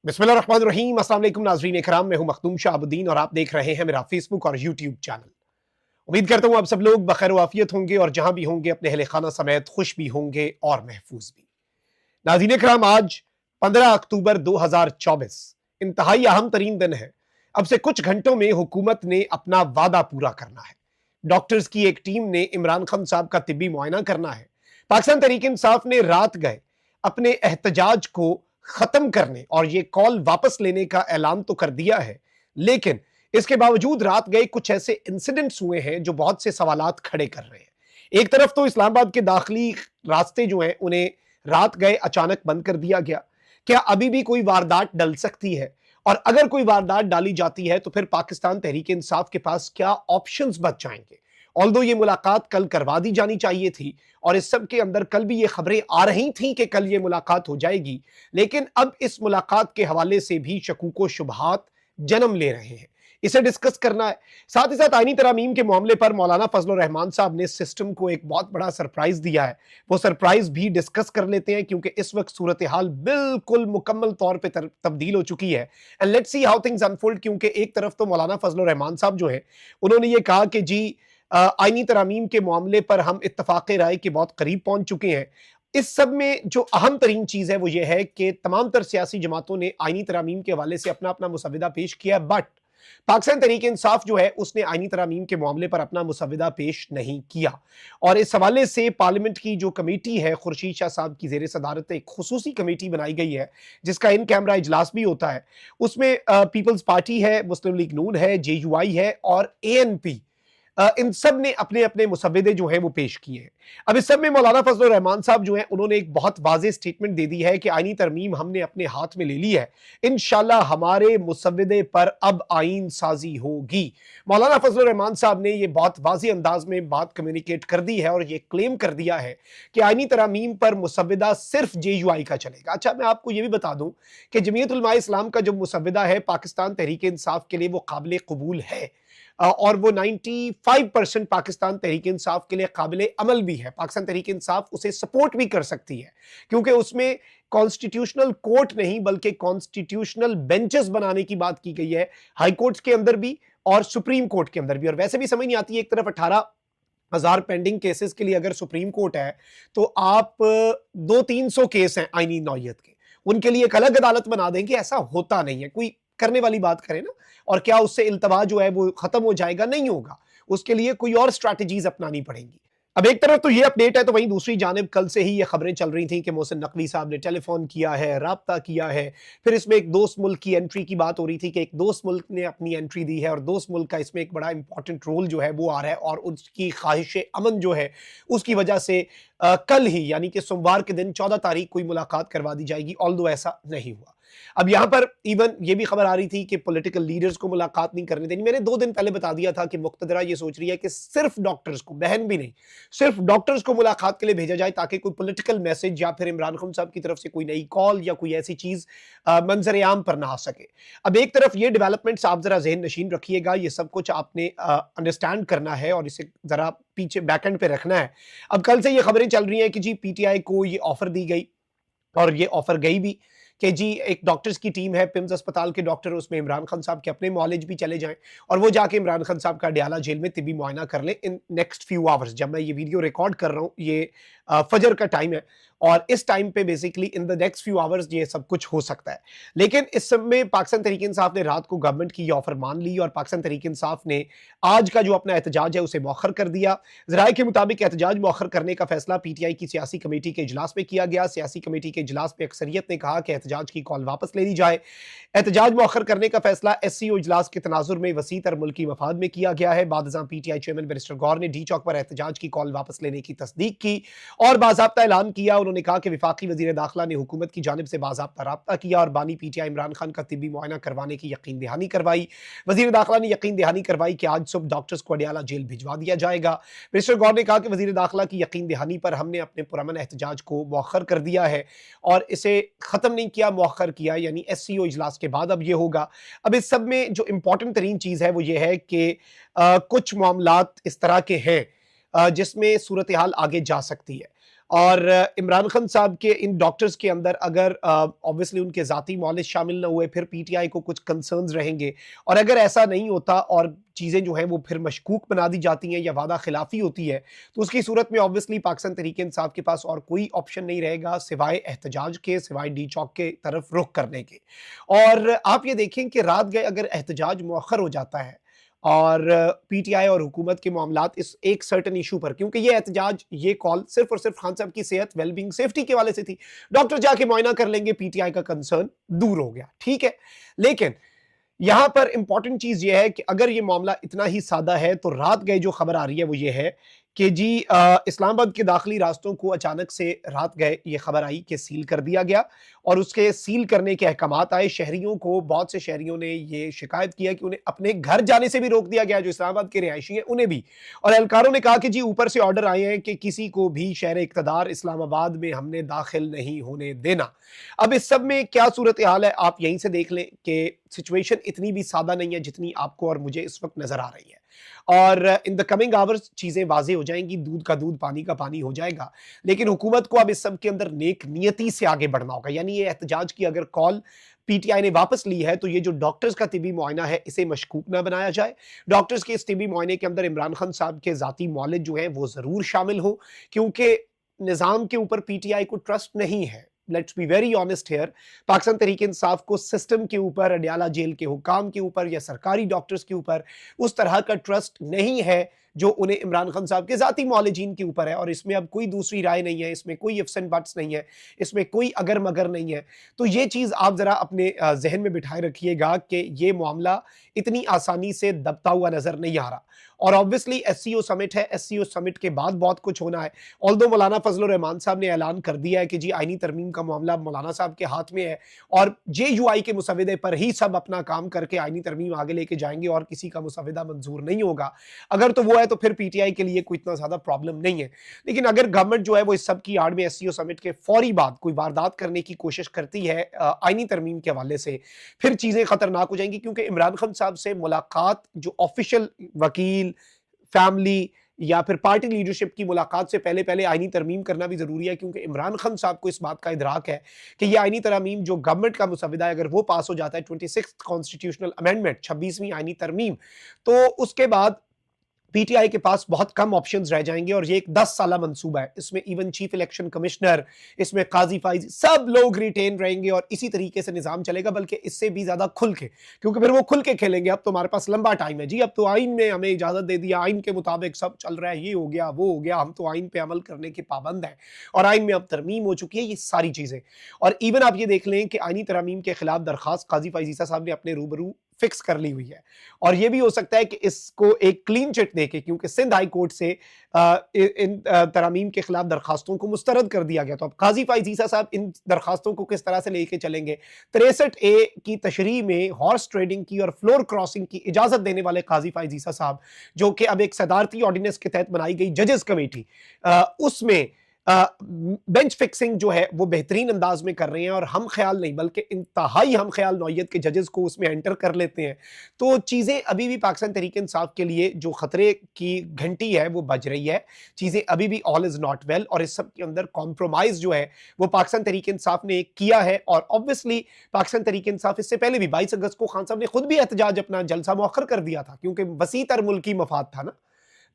बिस्मिल्लाहिर्रहमानिर्रहीम। अस्सलाम वालेकुम नाज़रीन इकराम, मैं हूं मखदूम शाहबुद्दीन और आप देख रहे हैं मेरा फेसबुक और यूट्यूब चैनल। उम्मीद करता हूं आप सब लोग बखैर वाफियत होंगे और जहां भी होंगे अपने अहले खाना समेत खुश भी होंगे और महफूज भी। नाज़रीन इकराम, आज 15 अक्टूबर 2024 इंतहाई अहम तरीन दिन है। अब से कुछ घंटों में हुकूमत ने अपना वादा पूरा करना है। डॉक्टर्स की एक टीम ने इमरान खान साहब का तिब्बी मुआयना करना है। पाकिस्तान तहरीक इंसाफ ने रात गए अपने एहतजाज को खत्म करने और ये कॉल वापस लेने का ऐलान तो कर दिया है, लेकिन इसके बावजूद रात गए कुछ ऐसे इंसिडेंट्स हुए हैं जो बहुत से सवालात खड़े कर रहे हैं। एक तरफ तो इस्लामाबाद के दाखिली रास्ते जो हैं उन्हें रात गए अचानक बंद कर दिया गया। क्या अभी भी कोई वारदात डल सकती है? और अगर कोई वारदात डाली जाती है तो फिर पाकिस्तान तहरीक इंसाफ के पास क्या ऑप्शंस बच जाएंगे? ऑल्दो ये मुलाकात कल करवा दी जानी चाहिए थी और इस सब के अंदर कल भी ये खबरें आ रही थीं कि कल ये मुलाकात हो जाएगी, लेकिन अब इस मुलाकात के हवाले से भी शकूक व शुबहात जन्म ले रहे हैं। इसे डिस्कस करना है। साथ ही साथ आईनी तरामीम के मामले पर मौलाना फजल रहमान साहब ने सिस्टम को एक बहुत बड़ा सरप्राइज दिया है। वो सरप्राइज भी डिस्कस कर लेते हैं क्योंकि इस वक्त सूरत हाल बिल्कुल मुकम्मल तौर पर तब्दील हो चुकी है। And let's see how things unfold, क्योंकि एक तरफ तो मौलाना फजल रहमान साहब जो है उन्होंने ये कहा कि जी आईनी तरामीम के मामले पर हम इत्तफाक राय के बहुत करीब पहुंच चुके हैं। इस सब में जो अहम तरीन चीज है वो ये है कि तमाम तर सियासी जमातों ने आईनी तरामीम के हवाले से अपना अपना मुसविदा पेश किया, बट पाकिस्तान तहरीक इंसाफ जो है उसने आईनी तरामीम के मामले पर अपना मुसविदा पेश नहीं किया। और इस हवाले से पार्लियामेंट की जो कमेटी है, खुर्शीद शाह साहब की जेर सदारत एक खुसूसी कमेटी बनाई गई है जिसका इन कैमरा इजलास भी होता है। उसमें पीपल्स पार्टी है, मुस्लिम लीग नून है, JUI है और ANP, इन सब ने अपने अपने मुसव्विदे जो हैं वो पेश किए हैं। अब इस सब में मौलाना फजल रहमान साहब जो हैं उन्होंने एक बहुत वाज़ेह स्टेटमेंट दे दी है कि आईनी तरमीम हमने अपने हाथ में ले ली है, इंशाल्लाह हमारे मुसव्विदे पर अब आईन साजी होगी। मौलाना फजल रहमान साहब ने ये बहुत वाज़ेह अंदाज में बात कम्युनिकेट कर दी है और ये क्लेम कर दिया है कि आईनी तरमीम पर मुसव्विदा सिर्फ JUI का चलेगा। अच्छा, मैं आपको ये भी बता दूं कि जमीयत उलमा इस्लाम का जो मुसव्विदा है पाकिस्तान तहरीक इंसाफ के लिए वो काबिल कबूल है और वो 95% पाकिस्तान तहरीक इंसाफ के लिए काबिल अमल भी है। पाकिस्तान तहरीक इंसाफ उसे सपोर्ट भी कर सकती है क्योंकि उसमें कॉन्स्टिट्यूशनल कोर्ट नहीं बल्कि कॉन्स्टिट्यूशनल बेंचेस बनाने की बात की गई है, हाई कोर्ट के अंदर भी और सुप्रीम कोर्ट के अंदर भी। और वैसे भी समझ नहीं आती, एक तरफ 18,000 पेंडिंग केसेस के लिए अगर सुप्रीम कोर्ट है तो आप 200-300 केस हैं आईनी नौयत के, उनके लिए एक अलग अदालत बना देंगे। ऐसा होता नहीं है। कोई करने वाली बात करे ना, और क्या उससे इल्तवा जो है वो खत्म हो जाएगा? नहीं होगा। उसके लिए कोई और स्ट्रैटेजीज अपनानी पड़ेंगी। अब एक तरफ तो ये अपडेट है, तो वहीं दूसरी जानिब कल से ही ये खबरें चल रही थी कि मोहसिन नकवी साहब ने टेलीफोन किया है, राब्ता किया है। फिर इसमें एक दोस्त मुल्क की एंट्री की बात हो रही थी कि एक दोस्त मुल्क ने अपनी एंट्री दी है और दोस्त मुल्क का इसमें एक बड़ा इंपॉर्टेंट रोल जो है वो आ रहा है और उसकी ख्वाहिश अमन जो है उसकी वजह से कल ही यानी कि सोमवार के दिन 14 तारीख कोई मुलाकात करवा दी जाएगी, ऑल्दो ऐसा नहीं हुआ। अब यहां पर इवन ये भी खबर आ रही थी कि पॉलिटिकल लीडर्स को मुलाकात नहीं करने देनी। मैंने 2 दिन पहले बता दिया था कि मुक्तदरा ये सोच रही है कि सिर्फ डॉक्टर्स को, बहन भी नहीं, सिर्फ डॉक्टर्स को मुलाकात के लिए भेजा जाए ताकि कोई पॉलिटिकल मैसेज या फिर इमरान खान साहब की तरफ से कोई नई कॉल या कोई ऐसी चीज मंजर आम पर ना आ सके। अब एक तरफ ये डेवलपमेंट्स आप जरा जहन नशीन रखिएगा, ये सब कुछ आपने अंडरस्टैंड करना है और इसे जरा पीछे बैकएंड पे रखना है। अब कल से ये खबरें चल रही हैं कि जी PTI को ये ऑफर दी गई और ये ऑफर गई भी कि जी एक डॉक्टर्स की टीम है, पिम्स अस्पताल के डॉक्टर, उसमें इमरान खान साहब के अपने मौलेज भी चले जाएं और वो जाके इमरान खान साहब का अडयाला जेल में तिब्बी मुआयना कर लें इन नेक्स्ट फ्यू आवर्स। जब मैं ये वीडियो रिकॉर्ड कर रहा हूँ ये फजर का टाइम है और इस टाइम पे basically in the next few hours ये सब कुछ हो सकता है। लेकिन इस समय पाकिस्तान तहरीक इंसाफ ने रात को गवर्नमेंट की ये ऑफर मान ली और पाकिस्तान तहरीक इंसाफ ने आज का जो अपना एहतजाज है उसे मौखर कर दिया। जराए के मुताबिक एहतजाज मौखर करने का फैसला PTI की सियासी कमेटी के इजलास में किया गया। सियासी कमेटी के इजलास में अक्सरियत ने कहा कि एहतजाज की कॉल वापस ले ली जाए। एहतजाज मौखर करने का फैसला SCO इजलास के तनाजुर में वसी तर मुल्की मफाद में किया गया है। बादशाह PTI चेयरमैन बैरिस्टर गौर ने D चौक पर एहतजाज की कॉल वापस लेने की तस्दीक की और बाज़ाब्ता ऐलान किया। उन्होंने कहा कि वफाकी वज़ीर दाखिला ने हुकूमत की जानिब से बाज़ाब्ता राब्ता किया और बानी PTI इमरान खान का तिब्बी मुआयना करवाने की यकीन दहानी करवाई। वज़ीर दाखिला ने यकीन दहानी करवाई कि आज सुबह डॉक्टर्स को अडयाला जेल भिजवा दिया जाएगा। बैरिस्टर गौर ने कहा कि वज़ीर दाखिला की यकीन दहानी पर हमने अपने पुरअमन एहतजाज को मौखर कर दिया है और इसे ख़त्म नहीं किया, मौखर किया, यानी SCO इजलास के बाद अब ये होगा। अब इस सब में जो इंपॉर्टेंट तरीन चीज़ है वो ये है कि कुछ मामलात इस तरह के हैं जिसमें सूरत हाल आगे जा सकती है और इमरान खान साहब के इन डॉक्टर्स के अंदर अगर ऑब्वियसली उनके ज़ाती मौलिज शामिल ना हुए, फिर पीटीआई को कुछ कंसर्न्स रहेंगे। और अगर ऐसा नहीं होता और चीज़ें जो हैं वो फिर मशकूक बना दी जाती हैं या वादा खिलाफी होती है, तो उसकी सूरत में ऑब्वियसली पाकिस्तान तहरीक-ए-इंसाफ के पास और कोई ऑप्शन नहीं रहेगा सिवाय एहतजाज के, सिवाय डी चौक के तरफ रुख करने के। और आप ये देखें कि रात गए अगर एहतजाज मुअख्खर हो जाता है और पीटीआई और हुकूमत के मामलात इस एक सर्टेन इशू पर, क्योंकि ये एहतजाज, ये कॉल सिर्फ और सिर्फ खान साहब की सेहत, वेलबींग, सेफ्टी के वाले से थी। डॉक्टर जाके मुआयना कर लेंगे, पीटीआई का कंसर्न दूर हो गया, ठीक है। लेकिन यहां पर इंपॉर्टेंट चीज यह है कि अगर ये मामला इतना ही सादा है तो रात गए जो खबर आ रही है वो ये है कि जी इस्लामाबाद के दाखिली रास्तों को अचानक से रात गए ये खबर आई कि सील कर दिया गया और उसके सील करने के अहकामात आए। शहरियों को, बहुत से शहरियों ने ये शिकायत किया कि उन्हें अपने घर जाने से भी रोक दिया गया, जो इस्लामाबाद के रिहायशी हैं उन्हें भी। और एहलकारों ने कहा कि जी ऊपर से ऑर्डर आए हैं कि किसी को भी शहर इक़्तिदार इस्लामाबाद में हमने दाखिल नहीं होने देना। अब इस सब में क्या सूरत हाल है आप यहीं से देख लें कि सिचुएशन इतनी भी सादा नहीं है जितनी आपको और मुझे इस वक्त नजर आ रही है। और इन द कमिंग आवर्स चीजें वाज़ेह हो जाएंगी, दूध का दूध पानी का पानी हो जाएगा। लेकिन हुकूमत को अब इस सब के अंदर नेक नियति से आगे बढ़ना होगा। यानी ये एहतजाज की अगर कॉल पीटीआई ने वापस ली है तो ये जो डॉक्टर्स का तिबी मुआयना है इसे मशकूक ना बनाया जाए। डॉक्टर्स के इस तिबी मुआयने के अंदर इमरान खान साहब के जाती मौलिद जो हैं वो जरूर शामिल हो, क्योंकि निजाम के ऊपर पीटीआई को ट्रस्ट नहीं है। Let's be very honest here. Pakistan Tehreek Insaf को सिस्टम के ऊपर, अडियाला जेल के हुकाम के ऊपर या सरकारी डॉक्टर्स के ऊपर उस तरह का ट्रस्ट नहीं है जो उन्हें इमरान खान साहब के जाती मौलिजीन के ऊपर है। और इसमें अब कोई दूसरी राय नहीं है, इसमें कोई इफ्स एंड बट्स नहीं है, इसमें कोई अगर मगर नहीं है। तो ये चीज़ आप ज़रा अपने जहन में बिठाए रखिएगा कि ये मामला इतनी आसानी से दबता हुआ नजर नहीं आ रहा। और ऑब्वियसली एससीओ समिट है, एससीओ समिट के बाद बहुत कुछ होना है। ऑल्दो मौलाना फजल रहमान साहब ने ऐलान कर दिया है कि जी आईनी तरमीम का मामला मौलाना साहब के हाथ में है और जेयूआई के मुसविदे पर ही सब अपना काम करके आईनी तरमीम आगे लेके जाएंगे और किसी का मुसविदा मंजूर नहीं होगा। अगर तो वो है तो फिर पीटीआई के लिए कोई इतना ज्यादा प्रॉब्लम नहीं है। लेकिन अगर गवर्नमेंट जो है वो इस सब की आड़ में एससीओ समिट के फौरी बाद कोई वारदात करने की कोशिश करती है आईनी तरमीम के हवाले से, फिर चीजें खतरनाक हो जाएंगी। क्योंकि इमरान खान साहब से मुलाकात जो ऑफिशियल वकील, फैमिली या फिर पार्टी लीडरशिप की मुलाकात से पहले पहले आईनी तरमीम करना भी जरूरी है। क्योंकि इमरान खान साहब को इस बात का इदराक है कि ये आईनी तरमीम जो गवर्नमेंट का मुसविदा है अगर वो पास हो जाता है 26th कॉन्स्टिट्यूशनल अमेंडमेंट, 26वीं आईनी तरमीम, तो उसके बाद पीटीआई के पास बहुत कम ऑप्शंस रह जाएंगे। और ये एक 10 साला मंसूबा है। इसमें इवन चीफ इलेक्शन कमिश्नर, इसमें काजी फाइज, सब लोग रिटेन रहेंगे और इसी तरीके से निजाम चलेगा, बल्कि इससे भी ज्यादा खुल के, क्योंकि फिर वो खुल के खेलेंगे। अब तो हमारे पास लंबा टाइम है जी, अब तो आइन ने हमें इजाजत दे दिया, आइन के मुताबिक सब चल रहा है, ये हो गया वो हो गया, हम तो आइन पे अमल करने के पाबंद हैं और आइन में अब तरमीम हो चुकी है, ये सारी चीजें। और इवन आप ये देख लें कि आइनी तरमीम के खिलाफ दरखास्त काजी फाइज साहब ने अपने रूबरू फिक्स कर ली हुई है। और यह भी हो सकता है कि इसको एक क्लीन चिट देके, क्योंकि सिंध हाई कोर्ट से इन तरामीम के खिलाफ दरखास्तों को मुस्तरद कर दिया गया। तो अब काजी फाइज ईसा साहब इन दरखास्तों को किस तरह से लेके चलेंगे। 63A की तशरीह में हॉर्स ट्रेडिंग की और फ्लोर क्रॉसिंग की इजाजत देने वाले काजी फाइज ईसा साहब, जो कि अब एक सदारती ऑर्डिनेंस के तहत बनाई गई जजेस कमेटी, उसमें बेंच फिक्सिंग जो है वो बेहतरीन अंदाज में कर रहे हैं। और हम ख्याल नहीं बल्कि इंतहाई हम ख्याल नौयत के जजेस को उसमें एंटर कर लेते हैं। तो चीज़ें अभी भी पाकिस्तान तहरीक इंसाफ के लिए जो खतरे की घंटी है वो बज रही है। चीज़ें अभी भी ऑल इज नॉट वेल। और इस सब के अंदर कॉम्प्रोमाइज जो है वो पाकिस्तान तहरीक इंसाफ ने किया है। और ऑब्वियसली पाकिस्तान तहरीक इंसाफ इससे पहले भी 22 अगस्त को खान साहब ने खुद भी एहतजाज अपना जलसा मुअख्खर कर दिया था, क्योंकि वसी तर मुल्की मफाद था ना।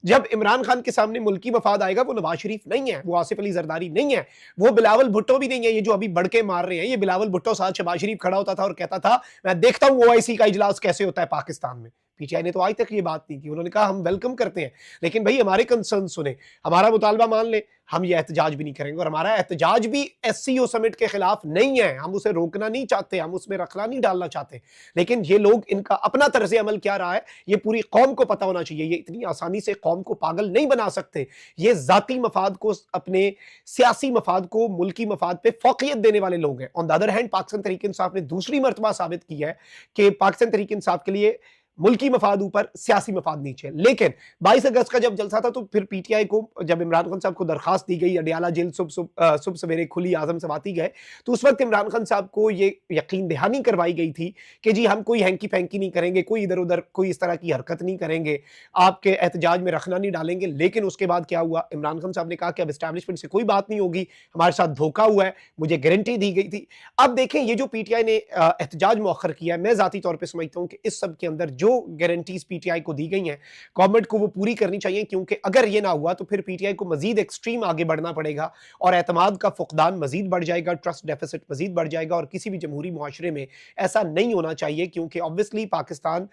जब इमरान खान के सामने मुल्की मफाद आएगा, वो नवाज शरीफ नहीं है, वो आसिफ अली जरदारी नहीं है, वो बिलावल भुट्टो भी नहीं है। ये जो अभी बढ़के मार रहे हैं, ये बिलावल भुट्टो साथ शहबाज शरीफ खड़ा होता था और कहता था मैं देखता हूं ओआईसी का इजलास कैसे होता है पाकिस्तान में। पीटीआई ने तो आज तक ये बात नहीं की। उन्होंने कहा हम वेलकम करते हैं, लेकिन भाई हमारे कंसर्न सुने, हमारा मुतालबा मान ले, हम ये एहतजाज भी नहीं करेंगे। और हमारा एहतजाज भी एससीओ समिट के खिलाफ नहीं है, हम उसे रोकना नहीं चाहते, हम उसमें रखना नहीं डालना चाहते। लेकिन ये लोग, इनका अपना तर्ज अमल क्या रहा है ये पूरी कौम को पता होना चाहिए। ये इतनी आसानी से कौम को पागल नहीं बना सकते। ये जाती मफाद को, अपने सियासी मफाद को मुल्की मफाद पे फौकियत देने वाले लोग हैं। On the other hand Pakistan Tehreek Insaf ने दूसरी मरतबा साबित किया है कि पाकिस्तान तहरीक इंसाफ के लिए मुल्की मफाद ऊपर, सियासी मफाद नीचे। लेकिन 22 अगस्त का जब जलसा था तो फिर पीटीआई को, जब इमरान खान साहब को दरखास्त दी गई, अडियाला जेल सुबह सवेरे खुली, आजम सवाती गए, तो उस वक्त इमरान खान साहब को ये यकीन दहानी करवाई गई थी कि जी हम कोई हैंकी फैंकी नहीं करेंगे, कोई इधर उधर कोई इस तरह की हरकत नहीं करेंगे, आपके एहतजाज में रखना नहीं डालेंगे। लेकिन उसके बाद क्या हुआ, इमरान खान साहब ने कहा कि अब एस्टैब्लिशमेंट से कोई बात नहीं होगी, हमारे साथ धोखा हुआ है, मुझे गारंटी दी गई थी। अब देखें ये जो पीटीआई ने एहतजाज मौखर किया है, मैं जाती तौर पर समझता हूं कि इस सब के अंदर जो गारंटीज पीटीआई को दी गई हैं, गवर्नमेंट को वो पूरी करनी चाहिए, क्योंकि अगर ये ना हुआ तो फिर पीटीआई को मजीद एक्सट्रीम आगे बढ़ना पड़ेगा और एतमाद का फुकदान मजीद बढ़ जाएगा, ट्रस्ट डेफिसिट मजीद बढ़ जाएगा। और किसी भी जमहूरी मुआशरे में ऐसा नहीं होना चाहिए, क्योंकि ऑब्वियसली पाकिस्तान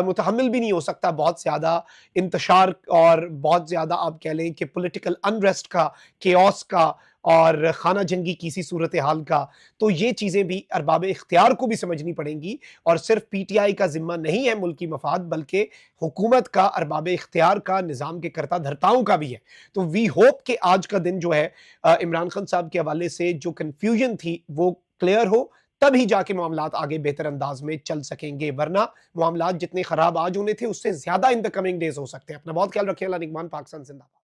मुतहम्मिल भी नहीं हो सकता बहुत ज्यादा इंतशार और बहुत ज्यादा आप कह लें कि पॉलिटिकल अनरेस्ट का, केओस का और खाना जंगी किसी सूरत हाल का। तो ये चीजें भी अरबाब इख्तियार को भी समझनी पड़ेंगी और सिर्फ पीटीआई का जिम्मा नहीं है मुल्की मफाद, बल्कि हुकूमत का, अरबाब इख्तियार का, निज़ाम के कर्ता धर्ताओं का भी है। तो वी होप कि आज का दिन जो है इमरान खान साहब के हवाले से जो कन्फ्यूजन थी वो क्लियर हो, तभी जाके मामलात आगे बेहतर अंदाज में चल सकेंगे, वरना मामलात जितने खराब आज होने थे उससे ज्यादा इन द कमिंग डेज हो सकते हैं। अपना बहुत ख्याल रखिए। अल्लाह निगहबान। पाकिस्तान जिंदाबाद।